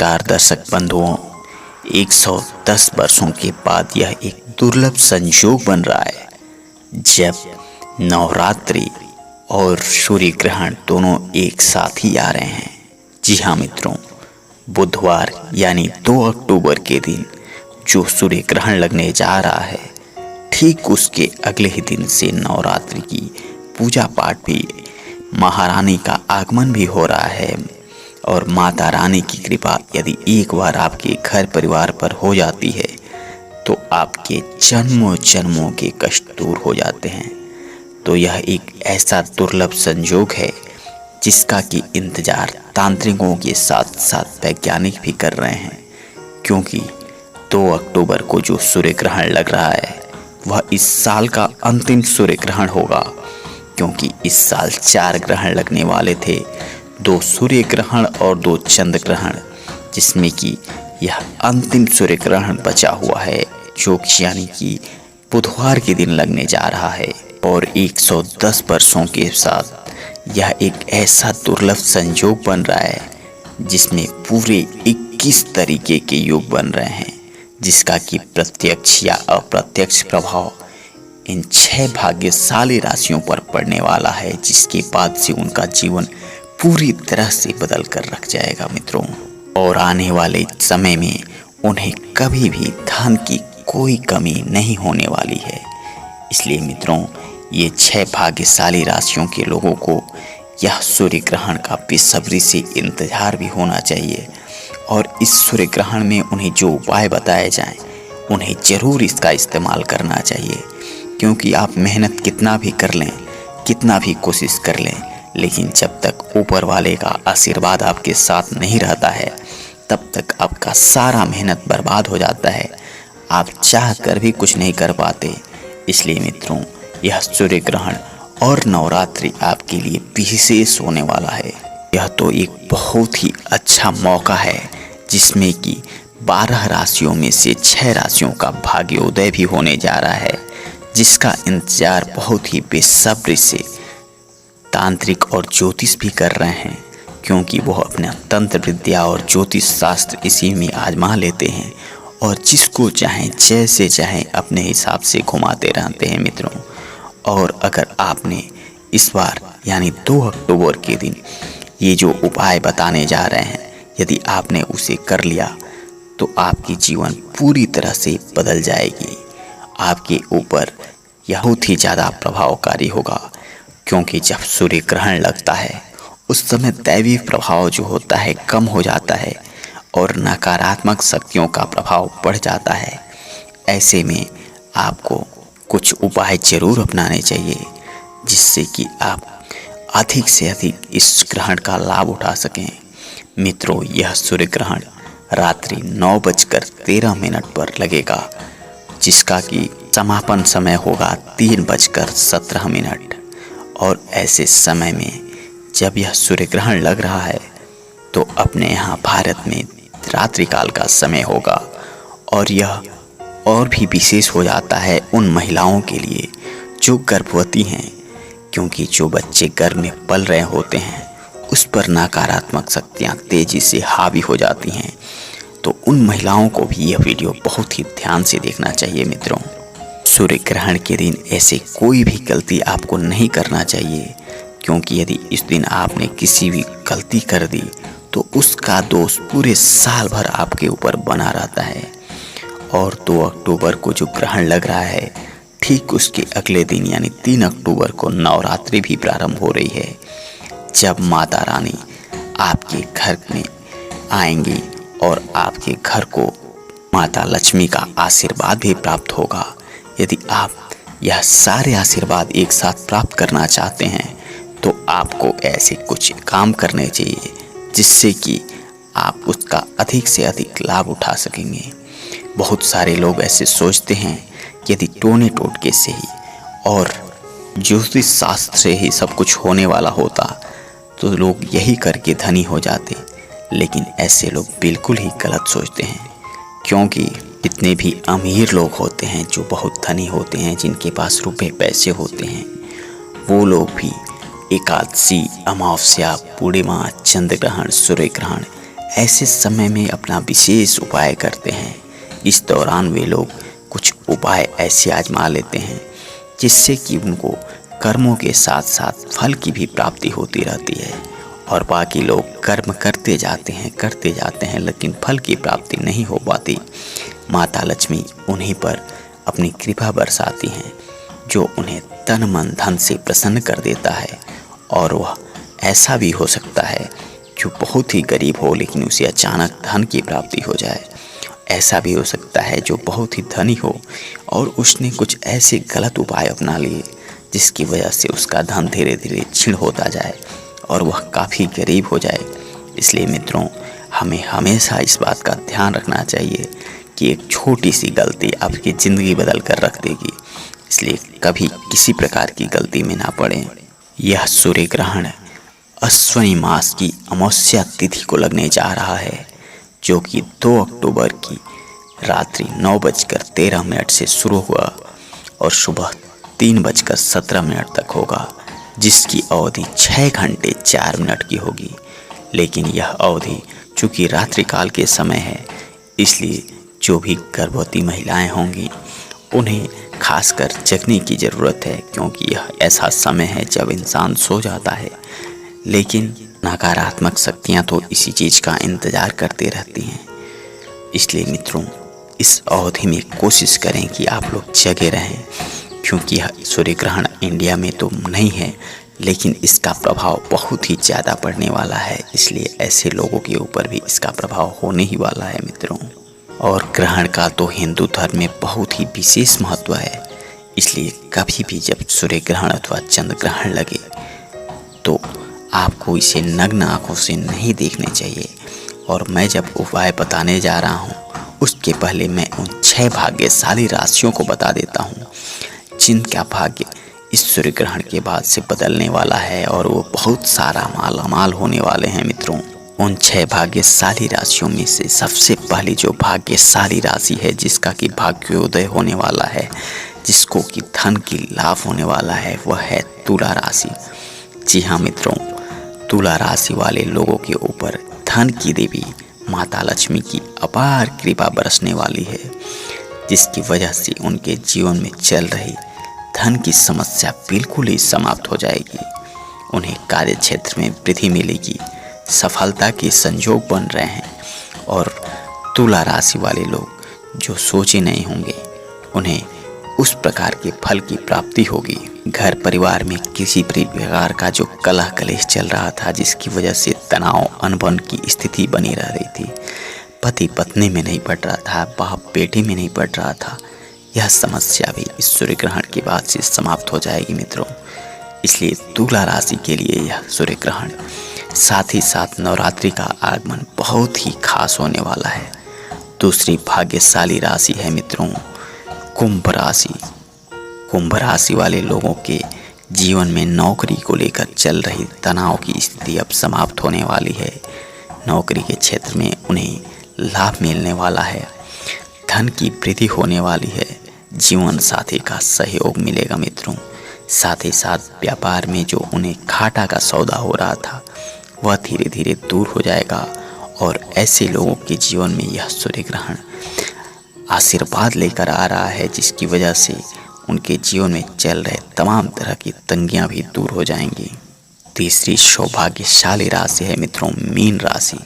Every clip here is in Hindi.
नमस्कार दर्शक बंधुओं, 110 वर्षों के बाद यह एक दुर्लभ संयोग बन रहा है जब नवरात्रि और सूर्य ग्रहण दोनों एक साथ ही आ रहे हैं। जी हाँ मित्रों, बुधवार यानी 2 अक्टूबर के दिन जो सूर्य ग्रहण लगने जा रहा है, ठीक उसके अगले ही दिन से नवरात्रि की पूजा पाठ भी, महारानी का आगमन भी हो रहा है। और माता रानी की कृपा यदि एक बार आपके घर परिवार पर हो जाती है तो आपके जन्मों जन्मों के कष्ट दूर हो जाते हैं। तो यह एक ऐसा दुर्लभ संयोग है जिसका कि इंतजार तांत्रिकों के साथ साथ वैज्ञानिक भी कर रहे हैं, क्योंकि 2 अक्टूबर को जो सूर्य ग्रहण लग रहा है वह इस साल का अंतिम सूर्य ग्रहण होगा, क्योंकि इस साल 4 ग्रहण लगने वाले थे, 2 सूर्य ग्रहण और 2 चंद्र ग्रहण, जिसमें कि यह अंतिम सूर्य ग्रहण बचा हुआ है जो यानी कि बुधवार के दिन लगने जा रहा है। और 110 वर्षों के साथ यह एक ऐसा दुर्लभ संयोग बन रहा है जिसमें पूरे 21 तरीके के योग बन रहे हैं, जिसका कि प्रत्यक्ष या अप्रत्यक्ष प्रभाव इन 6 भाग्यशाली राशियों पर पड़ने वाला है, जिसके बाद से उनका जीवन पूरी तरह से बदल कर रख जाएगा मित्रों। और आने वाले समय में उन्हें कभी भी धन की कोई कमी नहीं होने वाली है। इसलिए मित्रों, ये 6 भाग्यशाली राशियों के लोगों को यह सूर्य ग्रहण का बेसब्री से इंतजार भी होना चाहिए। और इस सूर्य ग्रहण में उन्हें जो उपाय बताए जाएं, उन्हें ज़रूर इसका इस्तेमाल करना चाहिए, क्योंकि आप मेहनत कितना भी कर लें, कितना भी कोशिश कर लें, लेकिन जब तक ऊपर वाले का आशीर्वाद आपके साथ नहीं रहता है तब तक आपका सारा मेहनत बर्बाद हो जाता है। आप चाह कर भी कुछ नहीं कर पाते। इसलिए मित्रों, यह सूर्य ग्रहण और नवरात्रि आपके लिए विशेष होने वाला है। यह तो एक बहुत ही अच्छा मौका है जिसमें कि 12 राशियों में से 6 राशियों का भाग्योदय भी होने जा रहा है, जिसका इंतजार बहुत ही बेसब्री से तांत्रिक और ज्योतिष भी कर रहे हैं, क्योंकि वह अपना तंत्र विद्या और ज्योतिष शास्त्र इसी में आजमा लेते हैं और जिसको चाहें जैसे चाहें अपने हिसाब से घुमाते रहते हैं मित्रों। और अगर आपने इस बार यानी 2 अक्टूबर के दिन ये जो उपाय बताने जा रहे हैं, यदि आपने उसे कर लिया तो आपकी जीवन पूरी तरह से बदल जाएगी। आपके ऊपर यह बहुत ही ज़्यादा प्रभावकारी होगा, क्योंकि जब सूर्य ग्रहण लगता है उस समय दैवी प्रभाव जो होता है कम हो जाता है और नकारात्मक शक्तियों का प्रभाव बढ़ जाता है। ऐसे में आपको कुछ उपाय जरूर अपनाने चाहिए जिससे कि आप अधिक से अधिक इस ग्रहण का लाभ उठा सकें। मित्रों, यह सूर्य ग्रहण रात्रि 9:13 पर लगेगा, जिसका कि समापन समय होगा 3:17। और ऐसे समय में जब यह सूर्य ग्रहण लग रहा है तो अपने यहाँ भारत में रात्रिकाल का समय होगा। और यह और भी विशेष हो जाता है उन महिलाओं के लिए जो गर्भवती हैं, क्योंकि जो बच्चे गर्भ में पल रहे होते हैं उस पर नकारात्मक शक्तियाँ तेजी से हावी हो जाती हैं। तो उन महिलाओं को भी यह वीडियो बहुत ही ध्यान से देखना चाहिए मित्रों। सूर्य ग्रहण के दिन ऐसे कोई भी गलती आपको नहीं करना चाहिए, क्योंकि यदि इस दिन आपने किसी भी गलती कर दी तो उसका दोष पूरे साल भर आपके ऊपर बना रहता है। और 2 अक्टूबर को जो ग्रहण लग रहा है, ठीक उसके अगले दिन यानी 3 अक्टूबर को नवरात्रि भी प्रारंभ हो रही है, जब माता रानी आपके घर में आएंगी और आपके घर को माता लक्ष्मी का आशीर्वाद भी प्राप्त होगा। यदि आप यह सारे आशीर्वाद एक साथ प्राप्त करना चाहते हैं तो आपको ऐसे कुछ काम करने चाहिए जिससे कि आप उसका अधिक से अधिक लाभ उठा सकेंगे। बहुत सारे लोग ऐसे सोचते हैं कि यदि टोने टोटके से ही और ज्योतिष शास्त्र से ही सब कुछ होने वाला होता तो लोग यही करके धनी हो जाते, लेकिन ऐसे लोग बिल्कुल ही गलत सोचते हैं। क्योंकि जितने भी अमीर लोग होते हैं, जो बहुत धनी होते हैं, जिनके पास रुपए पैसे होते हैं, वो लोग भी एकादशी, अमावस्या, पूर्णिमा, चंद्र ग्रहण, सूर्य ग्रहण ऐसे समय में अपना विशेष उपाय करते हैं। इस दौरान वे लोग कुछ उपाय ऐसे आजमा लेते हैं जिससे कि उनको कर्मों के साथ साथ फल की भी प्राप्ति होती रहती है, और बाकी लोग कर्म करते जाते हैं लेकिन फल की प्राप्ति नहीं हो पाती। माता लक्ष्मी उन्हीं पर अपनी कृपा बरसाती हैं, जो उन्हें तन मन धन से प्रसन्न कर देता है। और वह ऐसा भी हो सकता है जो बहुत ही गरीब हो लेकिन उसे अचानक धन की प्राप्ति हो जाए। ऐसा भी हो सकता है जो बहुत ही धनी हो और उसने कुछ ऐसे गलत उपाय अपना लिए जिसकी वजह से उसका धन धीरे धीरे क्षीण होता जाए और वह काफ़ी गरीब हो जाए। इसलिए मित्रों, हमें हमेशा इस बात का ध्यान रखना चाहिए कि एक छोटी सी गलती आपकी ज़िंदगी बदल कर रख देगी। इसलिए कभी किसी प्रकार की गलती में ना पड़ें। यह सूर्य ग्रहण अश्विनी मास की अमावस्या तिथि को लगने जा रहा है, जो कि 2 अक्टूबर की रात्रि 9:13 से शुरू हुआ और सुबह 3:17 तक होगा, जिसकी अवधि 6 घंटे 4 मिनट की होगी। लेकिन यह अवधि चूँकि रात्रिकाल के समय है, इसलिए जो भी गर्भवती महिलाएं होंगी उन्हें खासकर जगने की ज़रूरत है, क्योंकि यह ऐसा समय है जब इंसान सो जाता है। लेकिन नकारात्मक शक्तियाँ तो इसी चीज़ का इंतज़ार करते रहती हैं। इसलिए मित्रों, इस अवधि में कोशिश करें कि आप लोग जगे रहें, क्योंकि यह सूर्य ग्रहण इंडिया में तो नहीं है लेकिन इसका प्रभाव बहुत ही ज़्यादा पड़ने वाला है। इसलिए ऐसे लोगों के ऊपर भी इसका प्रभाव होने ही वाला है मित्रों। और ग्रहण का तो हिंदू धर्म में बहुत ही विशेष महत्व है। इसलिए कभी भी जब सूर्य ग्रहण अथवा चंद्र ग्रहण लगे तो आपको इसे नग्न आंखों से नहीं देखने चाहिए। और मैं जब उपाय बताने जा रहा हूँ उसके पहले मैं उन 6 भाग्यशाली राशियों को बता देता हूँ जिनका भाग्य इस सूर्य ग्रहण के बाद से बदलने वाला है और वो बहुत सारा मालामाल होने वाले हैं मित्रों। उन 6 भाग्यशाली राशियों में से सबसे पहली जो भाग्यशाली राशि है, जिसका कि भाग्योदय होने वाला है, जिसको कि धन की लाभ होने वाला है, वह है तुला राशि। जी हाँ मित्रों, तुला राशि वाले लोगों के ऊपर धन की देवी माता लक्ष्मी की अपार कृपा बरसने वाली है, जिसकी वजह से उनके जीवन में चल रही धन की समस्या बिल्कुल ही समाप्त हो जाएगी। उन्हें कार्य क्षेत्र में वृद्धि मिलेगी, सफलता के संयोग बन रहे हैं। और तुला राशि वाले लोग जो सोचे नहीं होंगे उन्हें उस प्रकार के फल की प्राप्ति होगी। घर परिवार में किसी भी प्रकार का जो कलह कलेश चल रहा था, जिसकी वजह से तनाव अनबन की स्थिति बनी रह रही थी, पति पत्नी में नहीं पड़ रहा था, बाप बेटे में नहीं पड़ रहा था, यह समस्या भी इस सूर्य ग्रहण के बाद से समाप्त हो जाएगी मित्रों। इसलिए तुला राशि के लिए यह सूर्य ग्रहण, साथ ही साथ नवरात्रि का आगमन बहुत ही खास होने वाला है। दूसरी भाग्यशाली राशि है मित्रों कुंभ राशि। कुंभ राशि वाले लोगों के जीवन में नौकरी को लेकर चल रही तनाव की स्थिति अब समाप्त होने वाली है। नौकरी के क्षेत्र में उन्हें लाभ मिलने वाला है, धन की वृद्धि होने वाली है, जीवन साथी का सहयोग मिलेगा मित्रों। साथ ही साथ व्यापार में जो उन्हें घाटा का सौदा हो रहा था वह धीरे धीरे दूर हो जाएगा। और ऐसे लोगों के जीवन में यह सूर्य ग्रहण आशीर्वाद लेकर आ रहा है, जिसकी वजह से उनके जीवन में चल रहे तमाम तरह की तंगियां भी दूर हो जाएंगी। तीसरी सौभाग्यशाली राशि है मित्रों मीन राशि।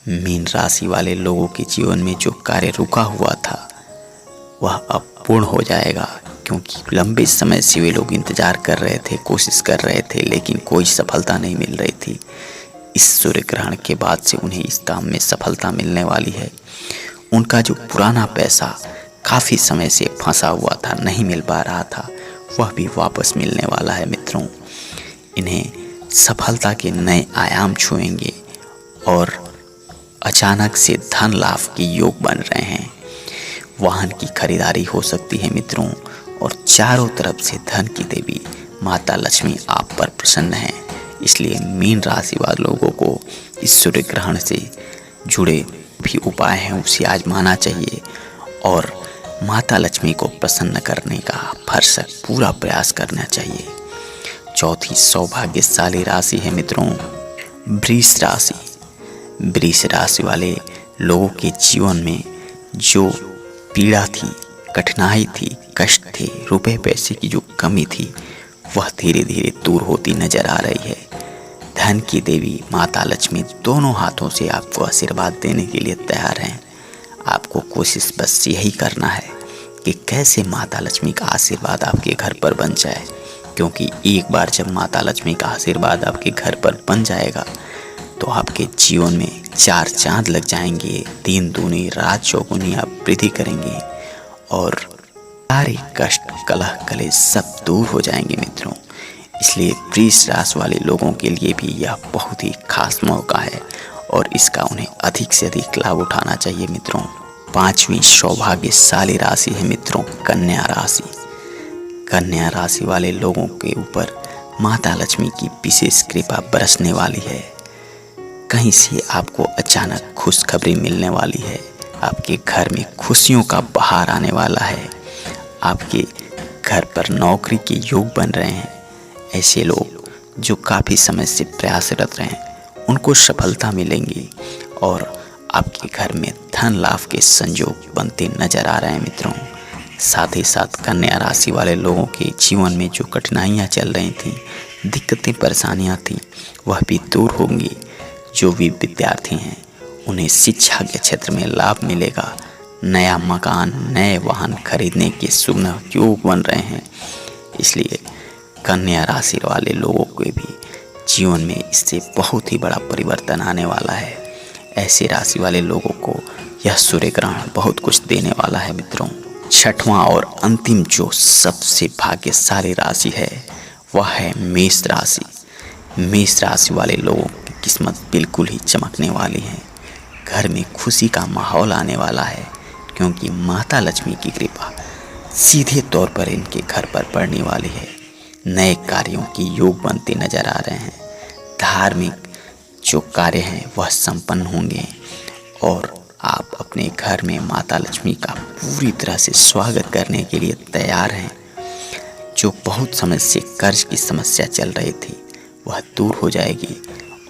मीन राशि वाले लोगों के जीवन में जो कार्य रुका हुआ था वह अब पूर्ण हो जाएगा, क्योंकि लंबे समय से वे लोग इंतजार कर रहे थे, कोशिश कर रहे थे, लेकिन कोई सफलता नहीं मिल रही थी। इस सूर्य ग्रहण के बाद से उन्हें इस काम में सफलता मिलने वाली है। उनका जो पुराना पैसा काफ़ी समय से फंसा हुआ था, नहीं मिल पा रहा था, वह भी वापस मिलने वाला है मित्रों। इन्हें सफलता के नए आयाम छुएंगे और अचानक से धन लाभ के योग बन रहे हैं। वाहन की खरीदारी हो सकती है मित्रों, और चारों तरफ से धन की देवी माता लक्ष्मी आप पर प्रसन्न है। इसलिए मीन राशि वाले लोगों को इस सूर्य ग्रहण से जुड़े भी उपाय हैं उसे आजमाना चाहिए और माता लक्ष्मी को प्रसन्न करने का भरसक पूरा प्रयास करना चाहिए। चौथी सौभाग्यशाली राशि है मित्रों वृष राशि। वृष राशि वाले लोगों के जीवन में जो पीड़ा थी, कठिनाई थी, कष्ट थे, रुपए पैसे की जो कमी थी, वह धीरे धीरे दूर होती नजर आ रही है। धन की देवी माता लक्ष्मी दोनों हाथों से आपको आशीर्वाद देने के लिए तैयार हैं। आपको कोशिश बस यही करना है कि कैसे माता लक्ष्मी का आशीर्वाद आपके घर पर बन जाए, क्योंकि एक बार जब माता लक्ष्मी का आशीर्वाद आपके घर पर बन जाएगा तो आपके जीवन में 4 चांद लग जाएंगे, दिन दूनी रात चौगुनी आप वृद्धि करेंगे और सारे कष्ट, कलह, कलेश सब दूर हो जाएंगे मित्रों। इसलिए वृष राशि वाले लोगों के लिए भी यह बहुत ही खास मौका है और इसका उन्हें अधिक से अधिक लाभ उठाना चाहिए मित्रों। 5वीं सौभाग्यशाली राशि है मित्रों कन्या राशि। कन्या राशि वाले लोगों के ऊपर माता लक्ष्मी की विशेष कृपा बरसने वाली है। कहीं से आपको अचानक खुशखबरी मिलने वाली है। आपके घर में खुशियों का बहार आने वाला है। आपके घर पर नौकरी के योग बन रहे हैं। ऐसे लोग जो काफ़ी समय से प्रयासरत रहे उनको सफलता मिलेंगी और आपके घर में धन लाभ के संयोग बनते नजर आ रहे हैं मित्रों। साथ ही साथ कन्या राशि वाले लोगों के जीवन में जो कठिनाइयाँ चल रही थीं, दिक्कतें परेशानियाँ थीं, वह भी दूर होंगी। जो भी विद्यार्थी हैं उन्हें शिक्षा के क्षेत्र में लाभ मिलेगा। नया मकान, नए वाहन खरीदने के शुभ योग बन रहे हैं। इसलिए कन्या राशि वाले लोगों के भी जीवन में इससे बहुत ही बड़ा परिवर्तन आने वाला है। ऐसे राशि वाले लोगों को यह सूर्य ग्रहण बहुत कुछ देने वाला है मित्रों। 6वां और अंतिम जो सबसे भाग्यशाली राशि है वह है मेष राशि। मेष राशि वाले लोगों की किस्मत बिल्कुल ही चमकने वाली है। घर में खुशी का माहौल आने वाला है, क्योंकि माता लक्ष्मी की कृपा सीधे तौर पर इनके घर पर पड़ने वाली है। नए कार्यों की योग बनते नजर आ रहे हैं। धार्मिक जो कार्य हैं वह संपन्न होंगे और आप अपने घर में माता लक्ष्मी का पूरी तरह से स्वागत करने के लिए तैयार हैं। जो बहुत समय से कर्ज की समस्या चल रही थी वह दूर हो जाएगी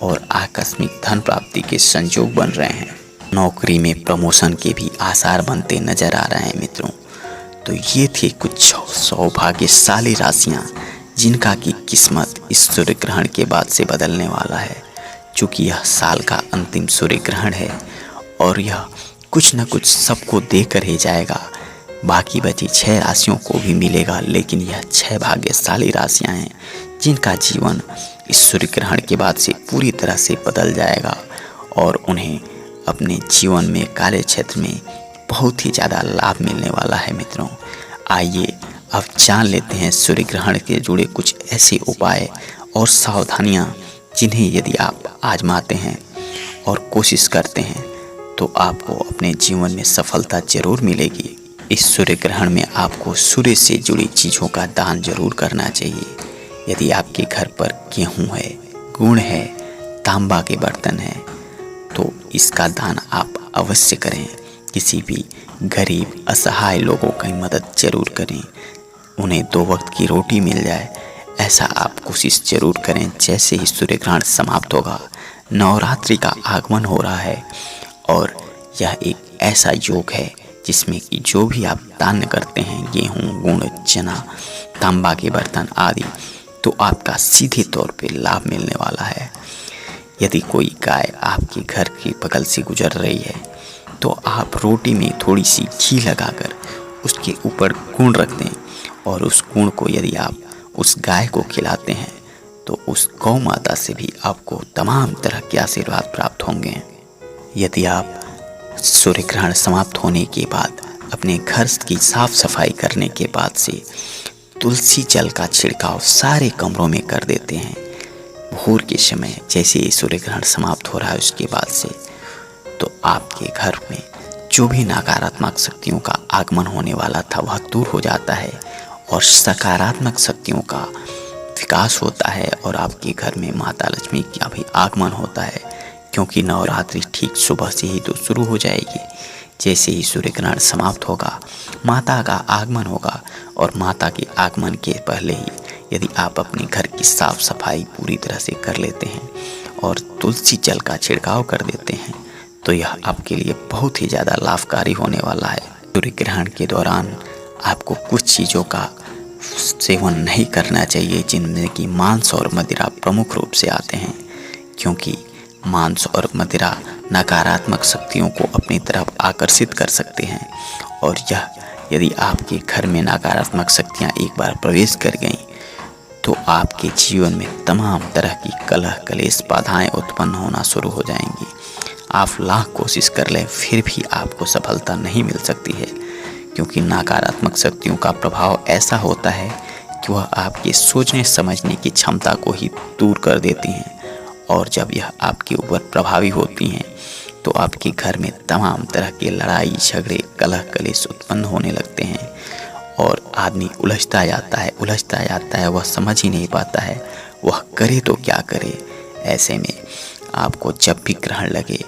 और आकस्मिक धन प्राप्ति के संयोग बन रहे हैं। नौकरी में प्रमोशन के भी आसार बनते नजर आ रहे हैं मित्रों। तो ये थे कुछ सौभाग्यशाली राशियां जिनका की किस्मत इस सूर्य ग्रहण के बाद से बदलने वाला है। चूँकि यह साल का अंतिम सूर्य ग्रहण है और यह कुछ न कुछ सबको देकर ही जाएगा। बाकी बची 6 राशियों को भी मिलेगा, लेकिन यह 6 भाग्यशाली राशियां हैं जिनका जीवन इस सूर्य ग्रहण के बाद से पूरी तरह से बदल जाएगा और उन्हें अपने जीवन में कार्य क्षेत्र में बहुत ही ज़्यादा लाभ मिलने वाला है मित्रों। आइए अब जान लेते हैं सूर्य ग्रहण के जुड़े कुछ ऐसे उपाय और सावधानियां जिन्हें यदि आप आजमाते हैं और कोशिश करते हैं तो आपको अपने जीवन में सफलता जरूर मिलेगी। इस सूर्य ग्रहण में आपको सूर्य से जुड़ी चीज़ों का दान जरूर करना चाहिए। यदि आपके घर पर गेहूँ है, गुड़ है, तांबा के बर्तन है तो इसका दान आप अवश्य करें। किसी भी गरीब असहाय लोगों की मदद जरूर करें, उन्हें 2 वक्त की रोटी मिल जाए ऐसा आप कोशिश जरूर करें। जैसे ही सूर्य ग्रहण समाप्त होगा, नवरात्रि का आगमन हो रहा है और यह एक ऐसा योग है जिसमें कि जो भी आप दान करते हैं, गेहूँ, गुड़, चना, तांबा के बर्तन आदि, तो आपका सीधे तौर पे लाभ मिलने वाला है। यदि कोई गाय आपके घर के बगल से गुजर रही है तो आप रोटी में थोड़ी सी घी लगाकर उसके ऊपर गुण रख दें और उस गुण को यदि आप उस गाय को खिलाते हैं तो उस गौ माता से भी आपको तमाम तरह के आशीर्वाद प्राप्त होंगे। यदि आप सूर्य ग्रहण समाप्त होने के बाद अपने घर की साफ सफाई करने के बाद से तुलसी जल का छिड़काव सारे कमरों में कर देते हैं, भोर के समय जैसे ही सूर्य ग्रहण समाप्त हो रहा है उसके बाद से, तो आपके घर में जो भी नकारात्मक शक्तियों का आगमन होने वाला था वह दूर हो जाता है और सकारात्मक शक्तियों का विकास होता है और आपके घर में माता लक्ष्मी का भी आगमन होता है, क्योंकि नवरात्रि ठीक सुबह से ही तो शुरू हो जाएगी। जैसे ही सूर्य ग्रहण समाप्त होगा माता का आगमन होगा और माता के आगमन के पहले ही यदि आप अपने घर की साफ सफाई पूरी तरह से कर लेते हैं और तुलसी जल का छिड़काव कर देते हैं तो यह आपके लिए बहुत ही ज़्यादा लाभकारी होने वाला है। सूर्य ग्रहण के दौरान आपको कुछ चीज़ों का सेवन नहीं करना चाहिए जिनमें कि मांस और मदिरा प्रमुख रूप से आते हैं, क्योंकि मांस और मदिरा नकारात्मक शक्तियों को अपनी तरफ आकर्षित कर सकते हैं और यह यदि आपके घर में नकारात्मक शक्तियाँ एक बार प्रवेश कर गईं तो आपके जीवन में तमाम तरह की कलह कलेश बाधाएं उत्पन्न होना शुरू हो जाएंगी। आप लाख कोशिश कर लें फिर भी आपको सफलता नहीं मिल सकती है, क्योंकि नकारात्मक शक्तियों का प्रभाव ऐसा होता है कि वह आपके सोचने समझने की क्षमता को ही दूर कर देती हैं और जब यह आपके ऊपर प्रभावी होती हैं तो आपके घर में तमाम तरह के लड़ाई झगड़े कलह कलेश उत्पन्न होने लगते हैं और आदमी उलझता जाता है, वह समझ ही नहीं पाता है वह करे तो क्या करे। ऐसे में आपको जब भी ग्रहण लगे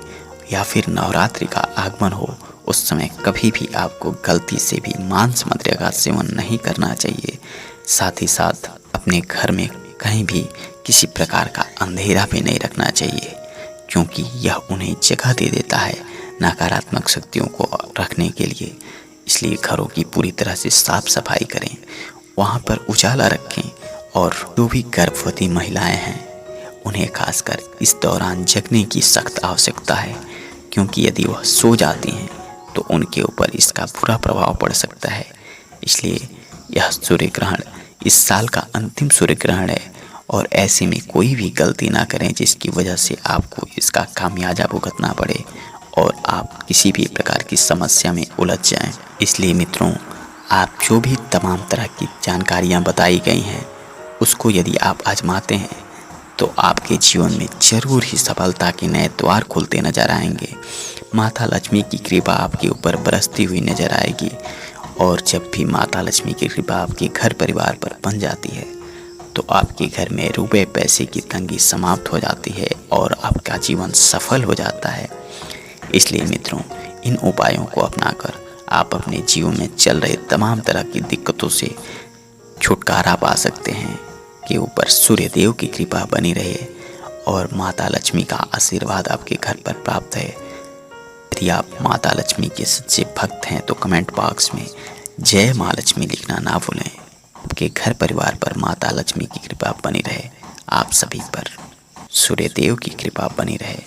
या फिर नवरात्रि का आगमन हो उस समय कभी भी आपको गलती से भी मांस मदिरा का सेवन नहीं करना चाहिए। साथ ही साथ अपने घर में कहीं भी किसी प्रकार का अंधेरा भी नहीं रखना चाहिए, क्योंकि यह उन्हें जगह दे देता है नकारात्मक शक्तियों को रखने के लिए। इसलिए घरों की पूरी तरह से साफ सफाई करें, वहाँ पर उजाला रखें और जो भी गर्भवती महिलाएं हैं उन्हें खासकर इस दौरान जगने की सख्त आवश्यकता है, क्योंकि यदि वह सो जाती हैं तो उनके ऊपर इसका बुरा प्रभाव पड़ सकता है। इसलिए यह सूर्य ग्रहण इस साल का अंतिम सूर्य ग्रहण है और ऐसे में कोई भी गलती ना करें जिसकी वजह से आपको इसका खामियाजा भुगतना पड़े और आप किसी भी प्रकार की समस्या में उलझ जाएं। इसलिए मित्रों, आप जो भी तमाम तरह की जानकारियां बताई गई हैं उसको यदि आप आजमाते हैं तो आपके जीवन में जरूर ही सफलता के नए द्वार खुलते नजर आएंगे। माता लक्ष्मी की कृपा आपके ऊपर बरसती हुई नजर आएगी और जब भी माता लक्ष्मी की कृपा आपके घर परिवार पर बन जाती है तो आपके घर में रुपए पैसे की तंगी समाप्त हो जाती है और आपका जीवन सफल हो जाता है। इसलिए मित्रों, इन उपायों को अपनाकर आप अपने जीवन में चल रहे तमाम तरह की दिक्कतों से छुटकारा पा सकते हैं कि ऊपर सूर्य देव की कृपा बनी रहे और माता लक्ष्मी का आशीर्वाद आपके घर पर प्राप्त है। यदि आप माता लक्ष्मी के सच्चे भक्त हैं तो कमेंट बॉक्स में जय माँ लक्ष्मी लिखना ना भूलें। आपके घर परिवार पर माता लक्ष्मी की कृपा बनी रहे, आप सभी पर सूर्य देव की कृपा बनी रहे।